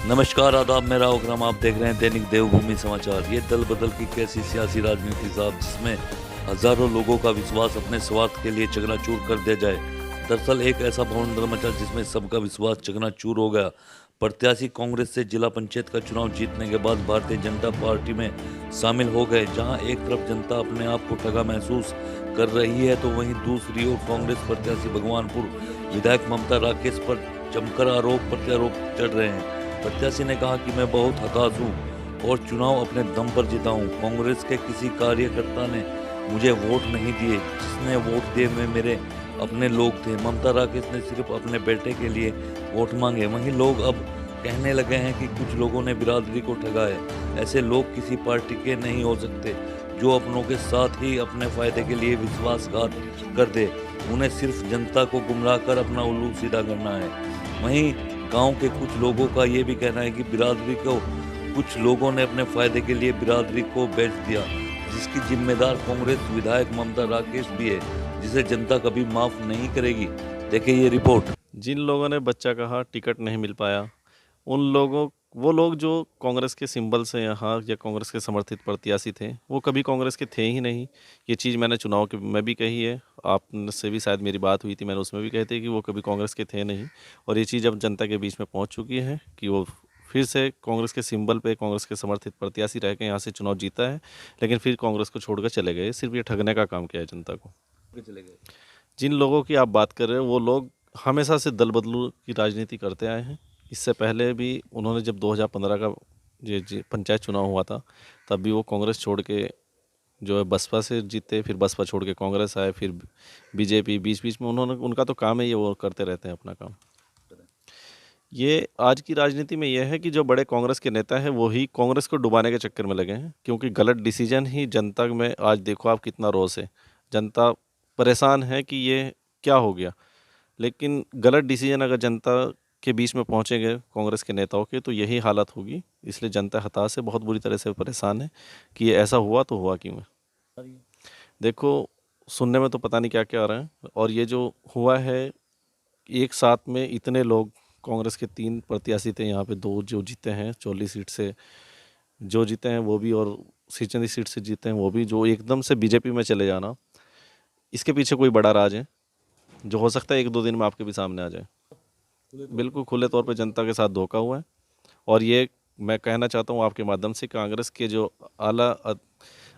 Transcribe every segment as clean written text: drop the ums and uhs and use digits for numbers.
नमस्कार आदाब, मैं राव अकरम। आप देख रहे हैं दैनिक देवभूमि समाचार। ये दल बदल की कैसी सियासी राजनीति साहब, जिसमें हजारों लोगों का विश्वास अपने स्वार्थ के लिए चकनाचूर कर दिया जाए। दरअसल एक ऐसा भवंडर मचा जिसमें सबका विश्वास चकनाचूर हो गया। प्रत्याशी कांग्रेस से जिला पंचायत का चुनाव जीतने के बाद भारतीय जनता पार्टी में शामिल हो गए। जहां एक तरफ जनता अपने आप को ठगा महसूस कर रही है, तो वहीं दूसरी ओर कांग्रेस प्रत्याशी भगवानपुर विधायक ममता राकेश पर जमकर आरोप प्रत्यारोप चढ़ रहे हैं। प्रत्याशी ने कहा कि मैं बहुत हताश हूँ और चुनाव अपने दम पर जीता हूँ। कांग्रेस के किसी कार्यकर्ता ने मुझे वोट नहीं दिए, जिसने वोट दिए वे मेरे अपने लोग थे। ममता राकेश ने सिर्फ अपने बेटे के लिए वोट मांगे। वहीं लोग अब कहने लगे हैं कि कुछ लोगों ने बिरादरी को ठगा है। ऐसे लोग किसी पार्टी के नहीं हो सकते जो अपनों के साथ ही अपने फायदे के लिए विश्वासघात कर दे। उन्हें सिर्फ जनता को गुमराह कर अपना उल्लू सीधा करना है। वहीं गांव के कुछ लोगों का ये भी कहना है कि बिरादरी को कुछ लोगों ने अपने फायदे के लिए बिरादरी को बेच दिया, जिसकी जिम्मेदार कांग्रेस विधायक ममता राकेश भी है, जिसे जनता कभी माफ नहीं करेगी। देखिए ये रिपोर्ट। जिन लोगों ने बच्चा कहा टिकट नहीं मिल पाया, उन लोगों वो लोग जो कांग्रेस के सिंबल से यहाँ या कांग्रेस के समर्थित प्रत्याशी थे, वो कभी कांग्रेस के थे ही नहीं। ये चीज़ मैंने चुनाव के में भी कही है, आपसे भी शायद मेरी बात हुई थी, मैंने उसमें भी कही थी कि वो कभी कांग्रेस के थे नहीं। और ये चीज़ अब जनता के बीच में पहुँच चुकी है कि वो फिर से कांग्रेस के सिंबल पे कांग्रेस के समर्थित प्रत्याशी रह के यहाँ से चुनाव जीता है, लेकिन फिर कांग्रेस को छोड़कर चले गए। सिर्फ ये ठगने का काम किया है जनता को। चले गए। जिन लोगों की आप बात कर रहे हो, वो लोग हमेशा से दल बदलू की राजनीति करते आए हैं। इससे पहले भी उन्होंने जब 2015 का ये पंचायत चुनाव हुआ था, तब भी वो कांग्रेस छोड़ के जो है बसपा से जीते, फिर बसपा छोड़ के कांग्रेस आए, फिर बीजेपी। बीच बीच में उन्होंने, उनका तो काम है ये, वो करते रहते हैं अपना काम। ये आज की राजनीति में यह है कि जो बड़े कांग्रेस के नेता हैं वो ही कांग्रेस को डुबाने के चक्कर में लगे हैं, क्योंकि गलत डिसीजन ही जनता में आज देखो आप कितना रोष है। जनता परेशान है कि ये क्या हो गया, लेकिन गलत डिसीजन अगर जनता के बीच में पहुंचेंगे कांग्रेस के नेताओं के, तो यही हालत होगी। इसलिए जनता हताश है, बहुत बुरी तरह से परेशान है कि ये ऐसा हुआ तो हुआ क्यों है। देखो, सुनने में तो पता नहीं क्या क्या आ रहा है। और ये जो हुआ है, एक साथ में इतने लोग, कांग्रेस के 3 प्रत्याशी थे यहाँ पे, 2 जो जीते हैं 44 सीट से जो जीते हैं वो भी, और सिंचनी सीट से जीते हैं वो भी, जो एकदम से बीजेपी में चले जाना, इसके पीछे कोई बड़ा राज है जो हो सकता है 1-2 दिन में आपके भी सामने आ जाए। बिल्कुल खुले तौर पे जनता के साथ धोखा हुआ है। और ये मैं कहना चाहता हूँ आपके माध्यम से, कांग्रेस के जो आला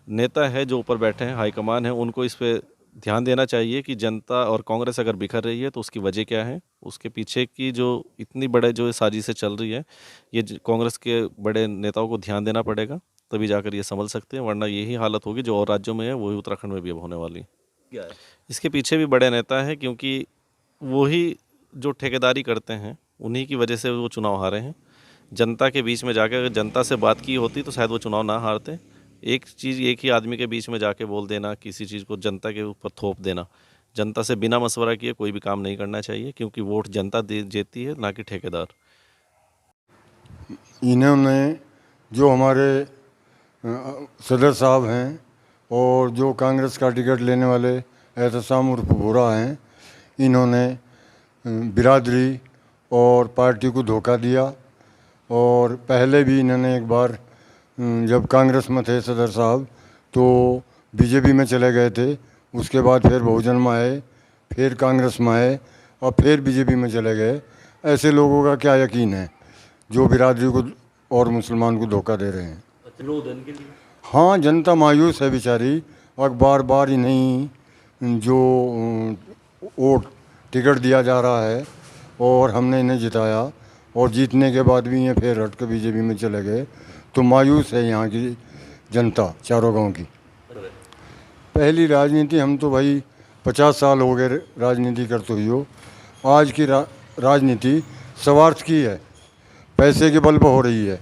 नेता है, जो ऊपर बैठे हैं, हाईकमान है, उनको इस पे ध्यान देना चाहिए कि जनता और कांग्रेस अगर बिखर रही है तो उसकी वजह क्या है, उसके पीछे की जो इतनी बड़े जो साजिशें चल रही है, ये कांग्रेस के बड़े नेताओं को ध्यान देना पड़ेगा, तभी जाकर ये संभल सकते हैं। वरना यही हालत होगी जो और राज्यों में है, वही उत्तराखंड में भी अब होने वाली है। क्या है? इसके पीछे भी बड़े नेता हैं, क्योंकि वही जो ठेकेदारी करते हैं, उन्हीं की वजह से वो चुनाव हारे हैं। जनता के बीच में जाकर अगर जनता से बात की होती तो शायद वो चुनाव ना हारते। एक चीज़ एक ही आदमी के बीच में जाके बोल देना, किसी चीज़ को जनता के ऊपर थोप देना, जनता से बिना मशवरा किए कोई भी काम नहीं करना चाहिए, क्योंकि वोट जनता देती है, ना कि ठेकेदार। इन्होंने जो हमारे सदर साहब हैं और जो कांग्रेस का टिकट लेने वाले एहतसाम उर्फ भूरा हैं, इन्होंने बिरादरी और पार्टी को धोखा दिया। और पहले भी इन्होंने एक बार जब कांग्रेस में थे सदर साहब, तो बीजेपी में चले गए थे। उसके बाद फिर बहुजन में आए, फिर कांग्रेस में आए और फिर बीजेपी में चले गए। ऐसे लोगों का क्या यकीन है जो बिरादरी को और मुसलमान को धोखा दे रहे हैं। के लिए हाँ, जनता मायूस है बेचारी। और बार बार इन्हें जो वोट टिकट दिया जा रहा है और हमने इन्हें जिताया, और जीतने के बाद भी ये फिर हट के बीजेपी में चले गए, तो मायूस है यहाँ की जनता, चारों गांव की। पहली राजनीति, हम तो भाई 50 साल हो गए राजनीति करते हुए हो। आज की राजनीति स्वार्थ की है, पैसे के बल पर हो रही है।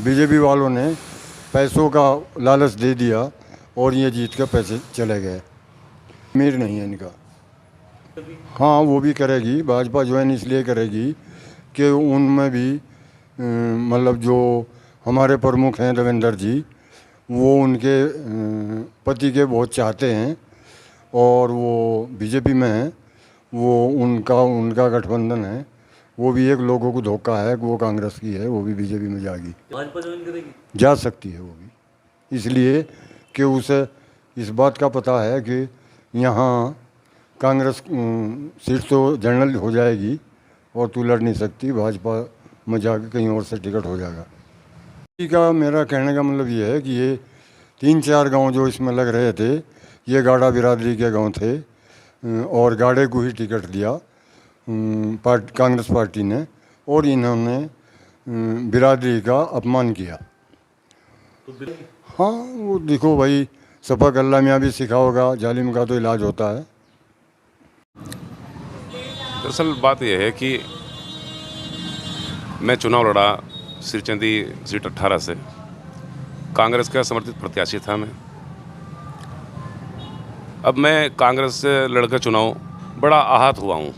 बीजेपी वालों ने पैसों का लालच दे दिया और ये जीत कर पैसे चले गए। अमीर नहीं है इनका। हाँ, वो भी करेगी, भाजपा ज्वाइन इसलिए करेगी कि उनमें भी मतलब जो हमारे प्रमुख हैं देवेंद्र जी, वो उनके पति के बहुत चाहते हैं और वो बीजेपी में हैं। वो उनका गठबंधन है, वो भी एक लोगों को धोखा है कि वो कांग्रेस की है, वो भी बीजेपी में जाएगी, भाजपा ज्वाइन करेगी। जा सकती है वो भी, इसलिए कि उसे इस बात का पता है कि यहाँ कांग्रेस सीट तो जनरल हो जाएगी और तू लड़ नहीं सकती, भाजपा में जाकर कहीं और से टिकट हो जाएगा। इसी का मेरा कहने का मतलब ये है कि ये 3-4 गांव जो इसमें लग रहे थे, ये गाड़ा बिरादरी के गांव थे और गाड़े को ही टिकट दिया कांग्रेस पार्टी ने, और इन्होंने बिरादरी का अपमान किया। हाँ, वो देखो भाई, सपा कल्ला में भी सीखा होगा, जालिम का तो इलाज होता है। दरअसल बात यह है कि मैं चुनाव लड़ा सिरचंदी सीट 18 से, कांग्रेस का समर्थित प्रत्याशी था मैं। अब मैं कांग्रेस से लड़कर चुनाव बड़ा आहत हुआ हूँ,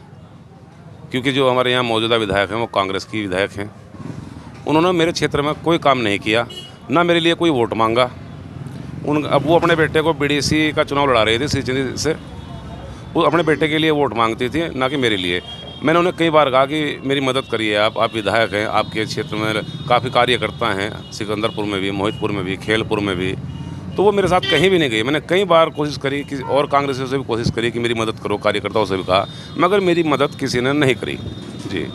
क्योंकि जो हमारे यहाँ मौजूदा विधायक हैं वो कांग्रेस की विधायक हैं। उन्होंने मेरे क्षेत्र में कोई काम नहीं किया, ना मेरे लिए कोई वोट मांगा। अब वो अपने बेटे को बीडीसी का चुनाव लड़ा रही थी सिरचंदी से, वो अपने बेटे के लिए वोट मांगती थी, ना कि मेरे लिए। मैंने उन्हें कई बार कहा कि मेरी मदद करिए, आप विधायक हैं, आपके क्षेत्र में काफ़ी कार्यकर्ता हैं, सिकंदरपुर में भी, मोहितपुर में भी, खेलपुर में भी, तो वो मेरे साथ कहीं भी नहीं गई। मैंने कई बार कोशिश करी कि और कांग्रेसियों से भी कोशिश करी कि मेरी मदद करो, कार्यकर्ताओं से भी कहा, मगर मेरी मदद किसी ने नहीं करी। जी,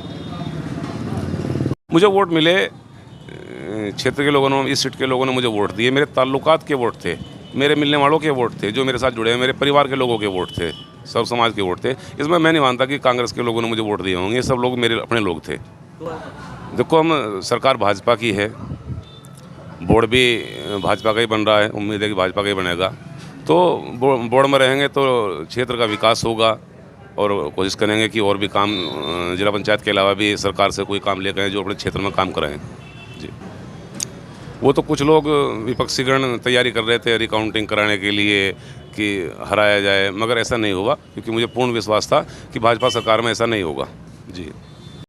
मुझे वोट मिले, क्षेत्र के लोगों ने, इस सीट के लोगों ने मुझे वोट दिए, मेरे ताल्लुकात के वोट थे, मेरे मिलने वालों के वोट थे, जो मेरे साथ जुड़े हैं, मेरे परिवार के लोगों के वोट थे, सब समाज के वोट थे। इसमें मैं नहीं मानता कि कांग्रेस के लोगों ने मुझे वोट दिए होंगे, ये सब लोग मेरे अपने लोग थे। देखो, हम सरकार भाजपा की है, बोर्ड भी भाजपा का ही बन रहा है, उम्मीद है कि भाजपा का ही बनेगा, तो बोर्ड में रहेंगे तो क्षेत्र का विकास होगा, और कोशिश करेंगे कि और भी काम जिला पंचायत के अलावा भी सरकार से कोई काम लेकर आएं जो अपने क्षेत्र में काम कराएं। जी, वो तो कुछ लोग विपक्षीगण तैयारी कर रहे थे रिकाउंटिंग कराने के लिए कि हराया जाए, मगर ऐसा नहीं होगा, क्योंकि मुझे पूर्ण विश्वास था कि भाजपा सरकार में ऐसा नहीं होगा। जी।